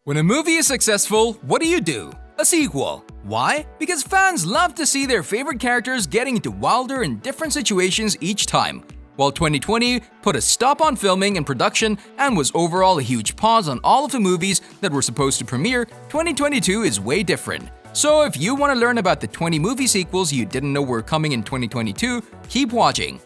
When a movie is successful, what do? A sequel. Why? Because fans love to see their favorite characters getting into wilder and different situations each time. While 2020 put a stop on filming and production and was overall a huge pause on all of the movies that were supposed to premiere, 2022 is way different. So if you want to learn about the 20 movie sequels you didn't know were coming in 2022, keep watching.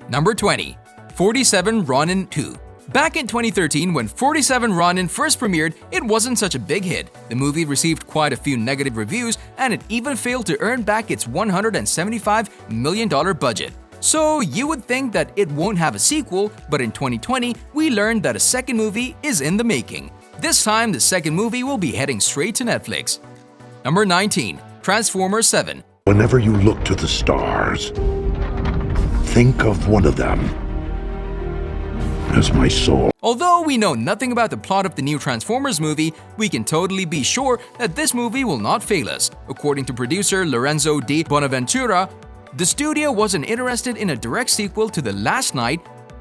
Number 20. 47 Ronin 2. Back in 2013, when 47 Ronin first premiered, it wasn't such a big hit. The movie received quite a few negative reviews, and it even failed to earn back its $175 million budget. So you would think that it won't have a sequel, but in 2020, we learned that a second movie is in the making. This time, the second movie will be heading straight to Netflix. Number 19. Transformers 7. Whenever you look to the stars, think of one of them as my soul. Although we know nothing about the plot of the new Transformers movie, we can totally be sure that this movie will not fail us. According to producer Lorenzo Di Bonaventura, the studio wasn't interested in a direct sequel to The Last Knight,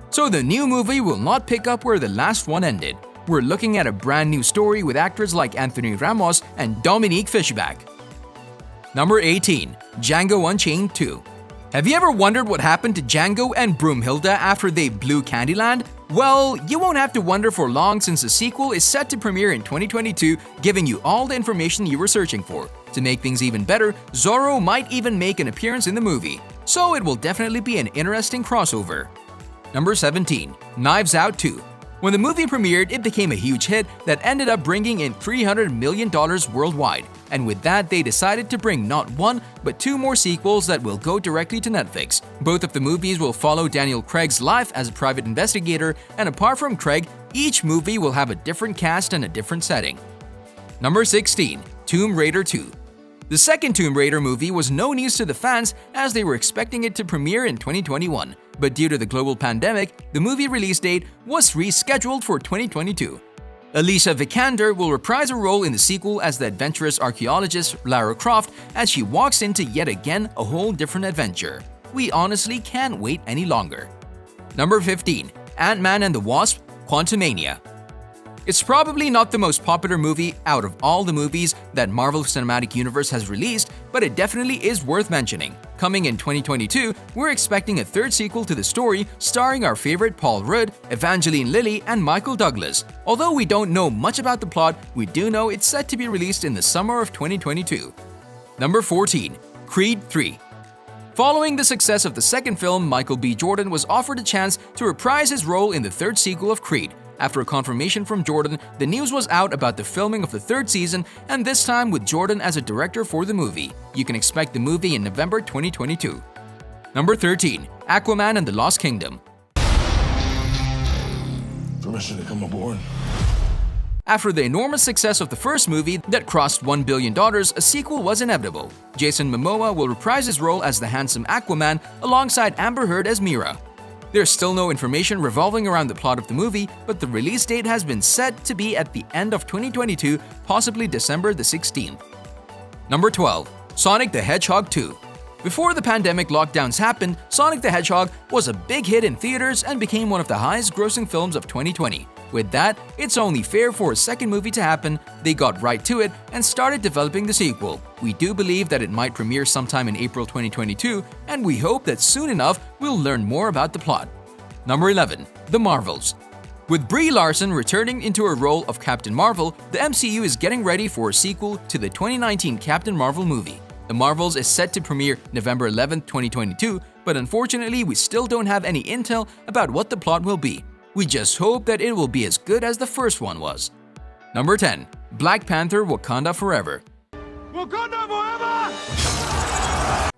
so the new movie will not pick up where the last one ended. We're looking at a brand new story with actors like Anthony Ramos and Dominique Fishback. Number 18. Django Unchained 2. Have you ever wondered what happened to Django and Broomhilda after they blew Candyland? Well, you won't have to wonder for long since the sequel is set to premiere in 2022, giving you all the information you were searching for. To make things even better, Zorro might even make an appearance in the movie, so it will definitely be an interesting crossover. Number 17. Knives Out 2. When the movie premiered, it became a huge hit that ended up bringing in $300 million worldwide. And with that, they decided to bring not one, but two more sequels that will go directly to Netflix. Both of the movies will follow Daniel Craig's life as a private investigator, and apart from Craig, each movie will have a different cast and a different setting. Number 16. Tomb Raider 2. The second Tomb Raider movie was no news to the fans as they were expecting it to premiere in 2021. But due to the global pandemic, the movie release date was rescheduled for 2022. Alicia Vikander will reprise a role in the sequel as the adventurous archaeologist Lara Croft as she walks into yet again a whole different adventure. We honestly can't wait any longer. Number 15. Ant-Man and the Wasp: QUANTUMANIA. It's probably not the most popular movie out of all the movies that Marvel Cinematic Universe has released, but it definitely is worth mentioning. Coming in 2022, we're expecting a third sequel to the story starring our favorite Paul Rudd, Evangeline Lilly, and Michael Douglas. Although we don't know much about the plot, we do know it's set to be released in the summer of 2022. Number 14. Creed 3. Following the success of the second film, Michael B. Jordan was offered a chance to reprise his role in the third sequel of Creed. After a confirmation from Jordan, the news was out about the filming of the third season, and this time with Jordan as a director for the movie. You can expect the movie in November 2022. Number 13. AQUAMAN and the Lost Kingdom. Permission to come aboard. After the enormous success of the first movie that crossed $1 billion, a sequel was inevitable. Jason Momoa will reprise his role as the handsome Aquaman alongside Amber Heard as Mera. There's still no information revolving around the plot of the movie, but the release date has been set to be at the end of 2022, possibly December the 16th. Number 12. Sonic the Hedgehog 2. Before the pandemic lockdowns happened, Sonic the Hedgehog was a big hit in theaters and became one of the highest-grossing films of 2020. With that, it's only fair for a second movie to happen. They got right to it and started developing the sequel. We do believe that it might premiere sometime in April 2022, and we hope that soon enough we'll learn more about the plot. Number 11. The Marvels. With Brie Larson returning into her role of Captain Marvel, the MCU is getting ready for a sequel to the 2019 Captain Marvel movie. The Marvels is set to premiere November 11, 2022, but unfortunately we still don't have any intel about what the plot will be. We just hope that it will be as good as the first one was. Number 10. Black Panther: Wakanda Forever. Wakanda forever!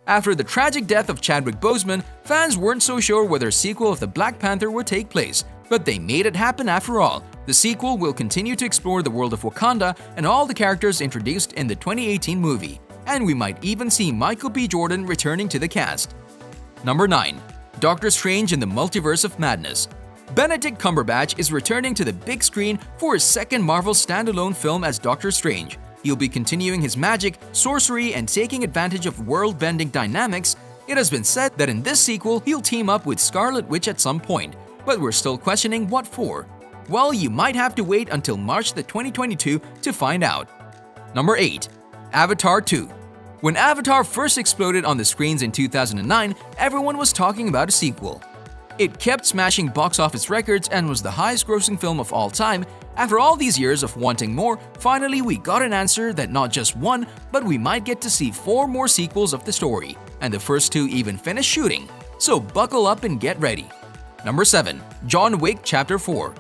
After the tragic death of Chadwick Boseman, fans weren't so sure whether a sequel of the Black Panther would take place, but they made it happen after all. The sequel will continue to explore the world of Wakanda and all the characters introduced in the 2018 movie, and we might even see Michael B. Jordan returning to the cast. Number 9. Doctor Strange in the Multiverse of Madness. Benedict Cumberbatch is returning to the big screen for his second Marvel standalone film as Doctor Strange. He'll be continuing his magic, sorcery, and taking advantage of world-bending dynamics. It has been said that in this sequel, he'll team up with Scarlet Witch at some point, but we're still questioning what for. Well, you might have to wait until March 2022 to find out. Number 8. Avatar 2. When Avatar first exploded on the screens in 2009, everyone was talking about a sequel. It kept smashing box office records and was the highest-grossing film of all time. After all these years of wanting more, finally we got an answer that not just one, but we might get to see 4 more sequels of the story, and the first 2 even finished shooting. So buckle up and get ready. Number 7. John Wick Chapter 4.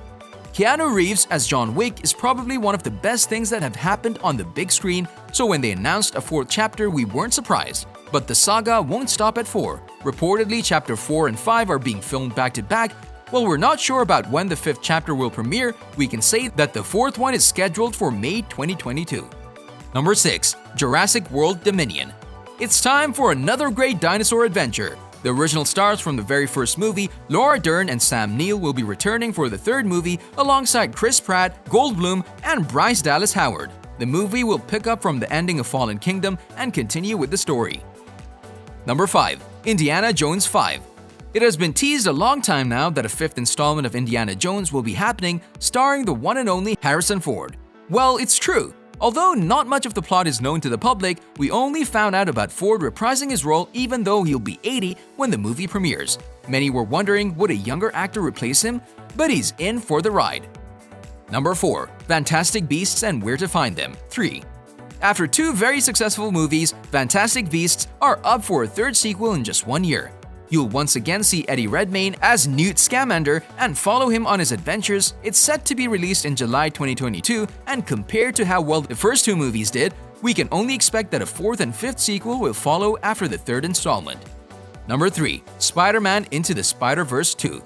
Keanu Reeves as John Wick is probably one of the best things that have happened on the big screen, so when they announced a 4th chapter, we weren't surprised. But the saga won't stop at 4. Reportedly, Chapter 4 and 5 are being filmed back-to-back. While we're not sure about when the 5th chapter will premiere, we can say that the 4th one is scheduled for May 2022. Number 6. Jurassic World Dominion. It's time for another great dinosaur adventure. The original stars from the very first movie, Laura Dern and Sam Neill, will be returning for the 3rd movie alongside Chris Pratt, Goldblum, and Bryce Dallas Howard. The movie will pick up from the ending of Fallen Kingdom and continue with the story. Number 5. Indiana Jones 5. It has been teased a long time now that a 5th installment of Indiana Jones will be happening, starring the one and only Harrison Ford. Well, it's true. Although not much of the plot is known to the public, we only found out about Ford reprising his role even though he'll be 80 when the movie premieres. Many were wondering, would a younger actor replace him? But he's in for the ride. Number 4. Fantastic Beasts and Where to Find Them 3. After 2 very successful movies, Fantastic Beasts are up for a 3rd sequel in just 1 year. You'll once again see Eddie Redmayne as Newt Scamander and follow him on his adventures. It's set to be released in July 2022, and compared to how well the first 2 movies did, we can only expect that a 4th and 5th sequel will follow after the 3rd installment. Number 3. Spider-Man Into the Spider-Verse 2.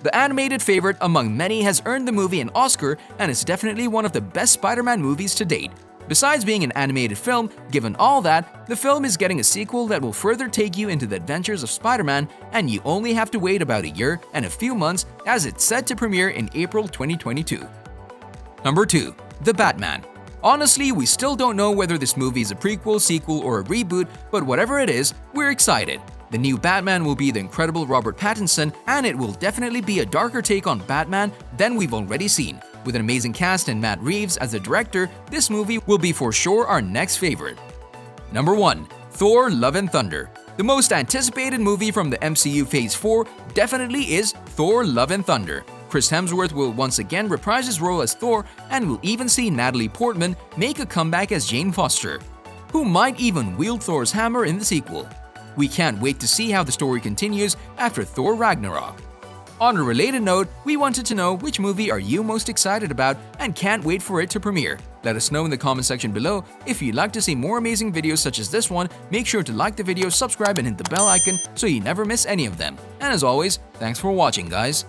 The animated favorite among many has earned the movie an Oscar and is definitely one of the best Spider-Man movies to date. Besides being an animated film, given all that, the film is getting a sequel that will further take you into the adventures of Spider-Man, and you only have to wait about a year and a few months as it's set to premiere in April 2022. Number 2. The Batman. Honestly, we still don't know whether this movie is a prequel, sequel, or a reboot, but whatever it is, we're excited. The new Batman will be the incredible Robert Pattinson, and it will definitely be a darker take on Batman than we've already seen. With an amazing cast and Matt Reeves as the director, this movie will be for sure our next favorite. Number 1. Thor: Love and Thunder. The most anticipated movie from the MCU Phase 4 definitely is Thor: Love and Thunder. Chris Hemsworth will once again reprise his role as Thor, and we'll even see Natalie Portman make a comeback as Jane Foster, who might even wield Thor's hammer in the sequel. We can't wait to see how the story continues after Thor Ragnarok. On a related note, we wanted to know which movie are you most excited about and can't wait for it to premiere. Let us know in the comment section below. If you'd like to see more amazing videos such as this one, make sure to like the video, subscribe, and hit the bell icon so you never miss any of them. And as always, thanks for watching, guys.